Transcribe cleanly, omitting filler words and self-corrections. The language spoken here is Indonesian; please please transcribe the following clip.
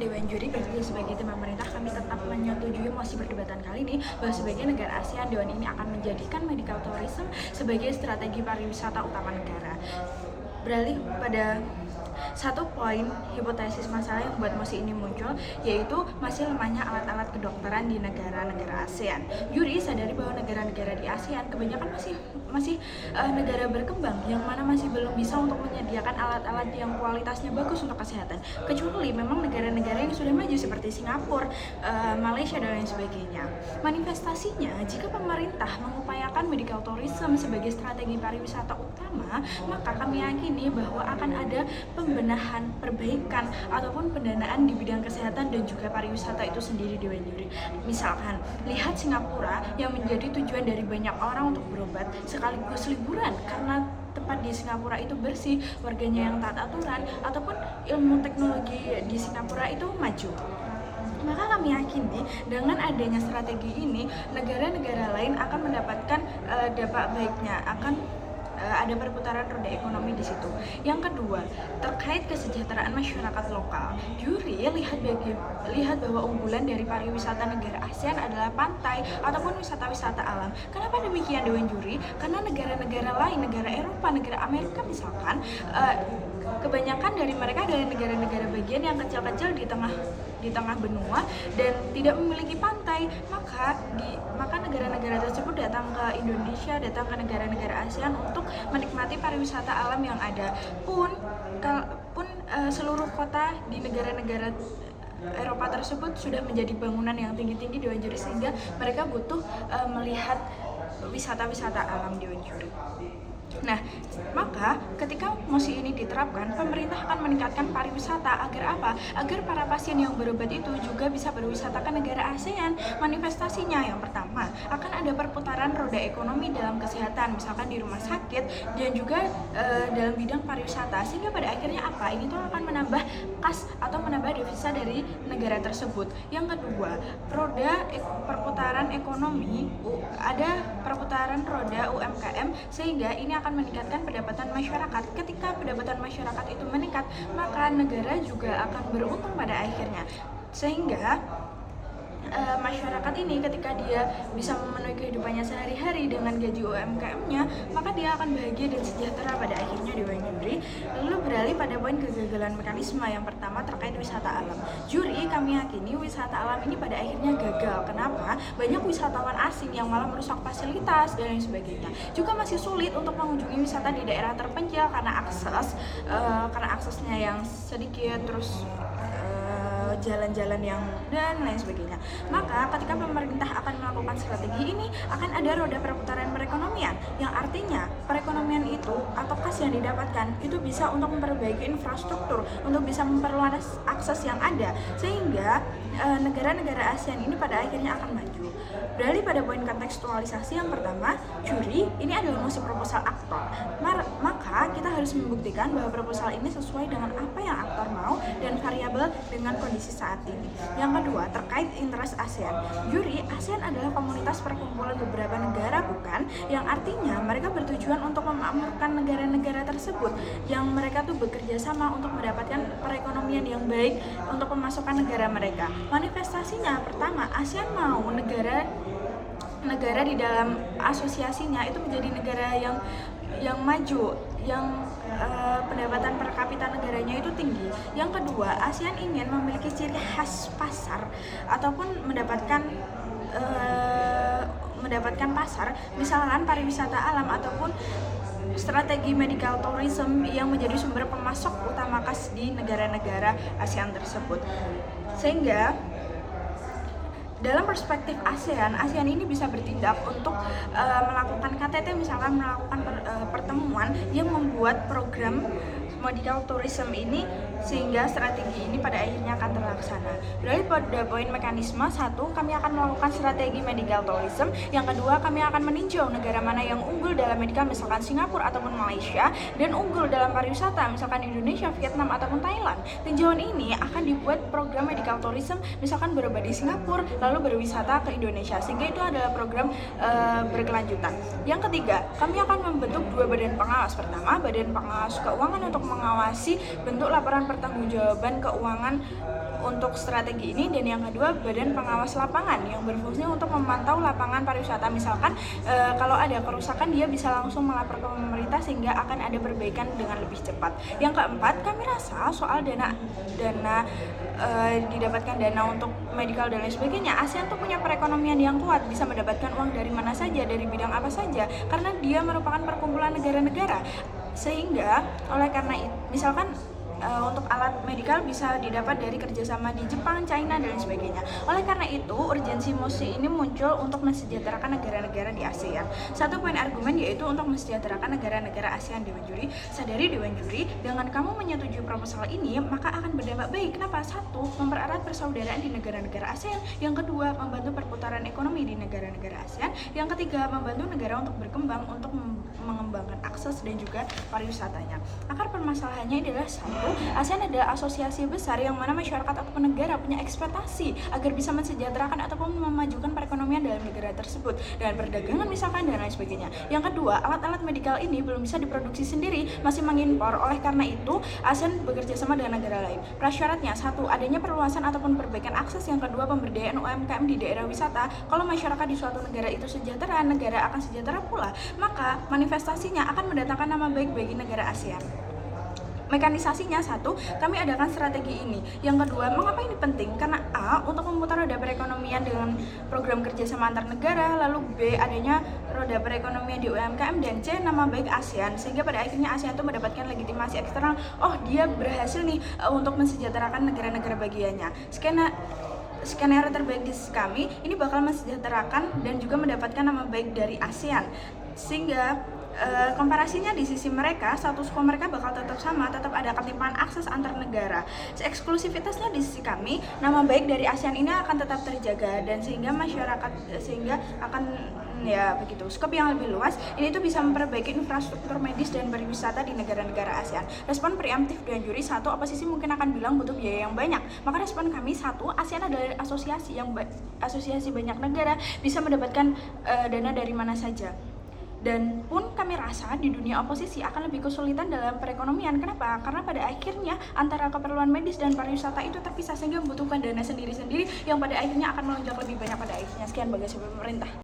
Dewan Juri juga sebagai tim pemerintah kami tetap menyetujui mosi perdebatan kali ini bahwa sebagai negara ASEAN, Dewan ini akan menjadikan medical tourism sebagai strategi pariwisata utama negara. Beralih pada satu poin hipotesis masalah yang membuat mosi ini muncul, yaitu masih lemahnya alat-alat kedokteran di negara-negara ASEAN. Juri sadari bahwa negara-negara di ASEAN kebanyakan masih negara berkembang yang mana masih belum bisa untuk menyediakan alat-alat yang kualitasnya bagus untuk kesehatan. Kecuali memang negara-negara yang sudah maju seperti Singapura, Malaysia dan lain sebagainya. Manifestasinya, jika pemerintah mengupayakan medical tourism sebagai strategi pariwisata utama, maka kami yakini bahwa akan ada pembenahan, perbaikan, ataupun pendanaan di bidang kesehatan dan juga pariwisata itu sendiri di Dewan. Misalkan, lihat Singapura yang menjadi tujuan dari banyak orang untuk berobat sekaligus liburan karena tempat di Singapura itu bersih, warganya yang taat aturan, ataupun ilmu teknologi di Singapura itu maju. Maka kami yakini dengan adanya strategi ini, negara-negara lain akan mendapatkan dampak baiknya, akan ada perputaran roda ekonomi di situ. Yang kedua, terkait kesejahteraan masyarakat lokal. Juri lihat bahwa unggulan dari pariwisata negara ASEAN adalah pantai ataupun wisata-wisata alam. Kenapa demikian Dewan Juri? Karena negara-negara lain, negara Eropa, negara Amerika misalkan, kebanyakan dari mereka adalah negara-negara bagian yang kecil-kecil di tengah benua dan tidak memiliki pantai, maka negara-negara tersebut datang ke Indonesia, datang ke negara-negara ASEAN untuk menikmati pariwisata alam yang ada. Pun seluruh kota di negara-negara Eropa tersebut sudah menjadi bangunan yang tinggi-tinggi Dewan Juri, sehingga mereka butuh melihat wisata-wisata alam Dewan Juri. Nah, maka ketika mosi ini diterapkan, pemerintah akan meningkatkan pariwisata agar apa? Agar para pasien yang berobat itu juga bisa berwisata ke negara ASEAN. Manifestasinya yang pertama, akan ada perputaran roda ekonomi dalam kesehatan, misalkan di rumah sakit dan juga dalam bidang pariwisata, sehingga pada akhirnya apa? Ini tuh akan menambah kas atau menambah devisa dari negara tersebut. Yang kedua, perputaran ekonomi, ada perputaran roda UMKM, sehingga ini akan meningkatkan pendapatan masyarakat. Ketika pendapatan masyarakat itu meningkat, maka negara juga akan beruntung pada akhirnya. Sehingga masyarakat ini ketika dia bisa memenuhi kehidupannya sehari-hari dengan gaji UMKM-nya, maka dia akan bahagia dan sejahtera pada akhirnya Dewan Juri. Lalu beralih pada poin kegagalan mekanisme yang pertama terkait wisata alam. Juri kami yakini wisata alam ini pada akhirnya gagal. Kenapa? Banyak wisatawan asing yang malah merusak fasilitas dan lain sebagainya. Juga masih sulit untuk mengunjungi wisata di daerah terpencil karena aksesnya yang sedikit, terus jalan-jalan yang dan lain sebagainya. Maka ketika pemerintah akan melakukan strategi ini, akan ada roda perputaran perekonomian, yang artinya perekonomian itu atau kas yang didapatkan itu bisa untuk memperbaiki infrastruktur, untuk bisa memperluas akses yang ada, sehingga negara-negara ASEAN ini pada akhirnya akan maju. Beralih pada poin kontekstualisasi yang pertama, juri ini adalah musuh proposal aktor. Maka kita harus membuktikan bahwa proposal ini sesuai dengan apa yang aktor mau dan variabel dengan kondisi saat ini. Yang kedua, terkait interest ASEAN. Juri, ASEAN adalah komunitas perkumpulan beberapa negara, bukan? Yang artinya mereka bertujuan untuk memakmurkan negara-negara tersebut, yang mereka tuh bekerja sama untuk mendapatkan perekonomian yang baik untuk pemasukan negara mereka. Manifestasinya pertama, ASEAN mau negara di dalam asosiasinya itu menjadi negara yang maju, yang pendapatan per kapita negaranya itu tinggi. Yang kedua, ASEAN ingin memiliki ciri khas pasar ataupun mendapatkan pasar, misalkan pariwisata alam ataupun strategi medical tourism yang menjadi sumber pemasok utama kas di negara-negara ASEAN tersebut. Sehingga dalam perspektif ASEAN ini bisa bertindak untuk melakukan KTT, misalkan melakukan pertemuan yang membuat program medical tourism ini, sehingga strategi ini pada akhirnya akan terlaksana. Beralih pada poin mekanisme, satu, kami akan melakukan strategi medical tourism. Yang kedua, kami akan meninjau negara mana yang unggul dalam medical, misalkan Singapura ataupun Malaysia, dan unggul dalam pariwisata, misalkan Indonesia, Vietnam ataupun Thailand. Tinjauan ini akan dibuat program medical tourism, misalkan berobat di Singapura lalu berwisata ke Indonesia, sehingga itu adalah program berkelanjutan. Yang ketiga, kami akan membentuk dua badan pengawas. Pertama, badan pengawas keuangan untuk mengawasi bentuk laporan pertanggungjawaban keuangan untuk strategi ini, dan yang kedua Badan Pengawas Lapangan yang berfungsi untuk memantau lapangan pariwisata. Misalkan kalau ada kerusakan dia bisa langsung melapor ke pemerintah sehingga akan ada perbaikan dengan lebih cepat. Yang keempat, kami rasa soal dana didapatkan dana untuk medical dan lain sebagainya, ASEAN tuh punya perekonomian yang kuat, bisa mendapatkan uang dari mana saja, dari bidang apa saja, karena dia merupakan perkumpulan negara-negara. Sehingga oleh karena itu, misalkan untuk alat medikal bisa didapat dari kerjasama di Jepang, China, dan lain sebagainya. Oleh karena itu, urgensi mosi ini muncul untuk mensejahterakan negara-negara di ASEAN. Satu poin argumen yaitu untuk mensejahterakan negara-negara ASEAN. Dewan Juri, sadari Dewan Juri, dengan kamu menyetujui proposal ini, maka akan berdampak baik. Kenapa? Satu, mempererat persaudaraan di negara-negara ASEAN. Yang kedua, membantu perputaran ekonomi di negara-negara ASEAN. Yang ketiga, membantu negara untuk berkembang, untuk mengembangkan akses dan juga pariwisatanya. Akar permasalahannya adalah satu, ASEAN adalah asosiasi besar yang mana masyarakat ataupun negara punya ekspektasi agar bisa mensejahterakan ataupun memajukan perekonomian dalam negara tersebut dengan perdagangan misalkan dan lain sebagainya. Yang kedua, alat-alat medikal ini belum bisa diproduksi sendiri, masih mengimpor. Oleh karena itu, ASEAN bekerja sama dengan negara lain. Prasyaratnya, satu, adanya perluasan ataupun perbaikan akses. Yang kedua, pemberdayaan UMKM di daerah wisata. Kalau masyarakat di suatu negara itu sejahtera, negara akan sejahtera pula, maka manifestasinya akan mendatangkan nama baik bagi negara ASEAN. Mekanisasinya, satu, kami adakan strategi ini. Yang kedua, mengapa ini penting? Karena A, untuk memutar roda perekonomian dengan program kerjasama antar negara, lalu B, adanya roda perekonomian di UMKM, dan C, nama baik ASEAN, sehingga pada akhirnya ASEAN itu mendapatkan legitimasi eksternal. Oh, dia berhasil nih untuk mensejahterakan negara-negara bagiannya. Skenario terbaik di sisi kami ini bakal mensejahterakan dan juga mendapatkan nama baik dari ASEAN, sehingga komparasinya di sisi mereka, status quo mereka bakal tetap sama, tetap ada ketimpangan akses antar negara. Eksklusivitasnya di sisi kami, nama baik dari ASEAN ini akan tetap terjaga, dan sehingga masyarakat akan ya begitu. Skop yang lebih luas ini tuh bisa memperbaiki infrastruktur medis dan pariwisata di negara-negara ASEAN. Respon preemptif Dewan Juri, satu, oposisi mungkin akan bilang butuh biaya yang banyak. Maka respon kami, satu, ASEAN adalah asosiasi banyak negara, bisa mendapatkan dana dari mana saja. Dan pun kami rasa di dunia oposisi akan lebih kesulitan dalam perekonomian. Kenapa? Karena pada akhirnya antara keperluan medis dan pariwisata itu terpisah, sehingga membutuhkan dana sendiri-sendiri yang pada akhirnya akan melonjak lebih banyak pada akhirnya. Sekian bagasi pemerintah.